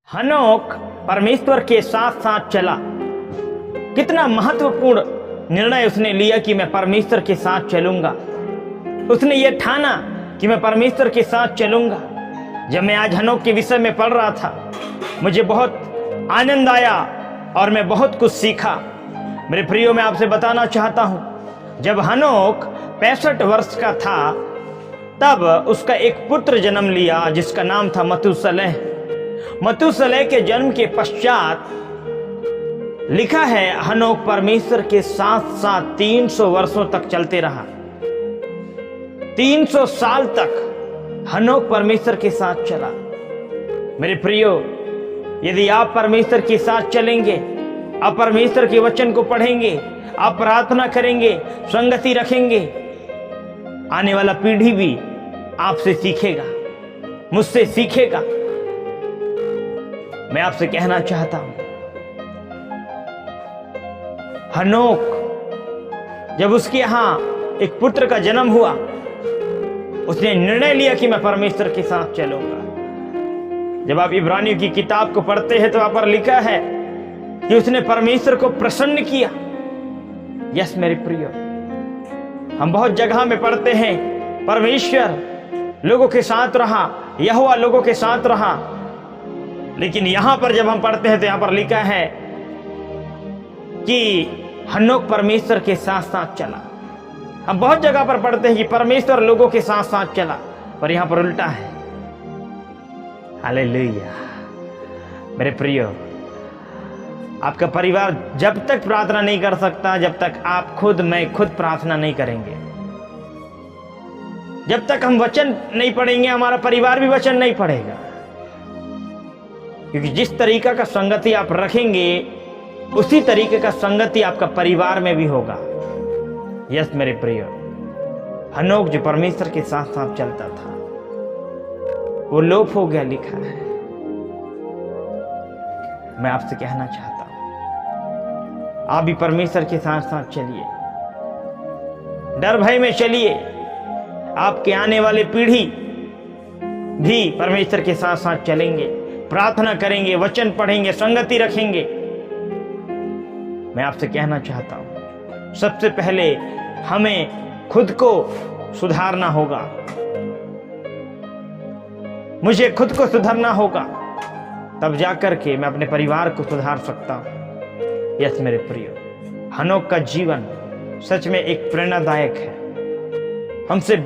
हनोक परमेश्वर के साथ साथ चला। कितना महत्वपूर्ण निर्णय उसने लिया कि मैं परमेश्वर के साथ चलूंगा। उसने ये ठाना कि मैं परमेश्वर के साथ चलूंगा। जब मैं आज हनोक के विषय में पढ़ रहा था, मुझे बहुत आनंद आया और मैं बहुत कुछ सीखा। मेरे प्रियो, मैं आपसे बताना चाहता हूं, जब हनोक 65 वर्ष का था तब उसका एक पुत्र जन्म लिया जिसका नाम था मतूसलह। मतूसलह के जन्म के पश्चात लिखा है हनोक परमेश्वर के साथ साथ 300 वर्षों तक चलते रहा। 300 साल तक हनोक परमेश्वर के साथ चला। मेरे प्रियो, यदि आप परमेश्वर के साथ चलेंगे, आप परमेश्वर के वचन को पढ़ेंगे, आप प्रार्थना करेंगे, संगति रखेंगे, आने वाला पीढ़ी भी आपसे सीखेगा, मुझसे सीखेगा। मैं आपसे कहना चाहता हूं, हनोक जब उसके यहां एक पुत्र का जन्म हुआ, उसने निर्णय लिया कि मैं परमेश्वर के साथ चलूंगा। जब आप इब्रानियों की किताब को पढ़ते हैं तो वहां पर लिखा है कि उसने परमेश्वर को प्रसन्न किया। यस मेरे प्रियो, हम बहुत जगह में पढ़ते हैं परमेश्वर लोगों के साथ रहा, यहोवा लोगों के साथ रहा, लेकिन यहां पर जब हम पढ़ते हैं तो यहां पर लिखा है कि हनोक परमेश्वर के साथ साथ चला। हम बहुत जगह पर पढ़ते हैं कि परमेश्वर लोगों के साथ साथ चला, पर यहां पर उल्टा है। हालेलुया। मेरे प्रियो, आपका परिवार जब तक प्रार्थना नहीं कर सकता जब तक आप मैं खुद प्रार्थना नहीं करेंगे। जब तक हम वचन नहीं पढ़ेंगे, हमारा परिवार भी वचन नहीं पढ़ेगा। क्योंकि जिस तरीका का संगति आप रखेंगे, उसी तरीके का संगति आपका परिवार में भी होगा। यस मेरे प्रिय, हनोक जो परमेश्वर के साथ साथ चलता था वो लोप हो गया, लिखा है। मैं आपसे कहना चाहता हूं, आप भी परमेश्वर के साथ साथ चलिए, डर भय में चलिए। आपके आने वाले पीढ़ी भी परमेश्वर के साथ साथ चलेंगे, प्रार्थना करेंगे, वचन पढ़ेंगे, संगति रखेंगे। मैं आपसे कहना चाहता हूं, सबसे पहले हमें खुद को सुधारना होगा। मुझे खुद को सुधारना होगा, तब जाकर के मैं अपने परिवार को सुधार सकता हूं। यस मेरे प्रियो, हनोक का जीवन सच में एक प्रेरणादायक है। हमसे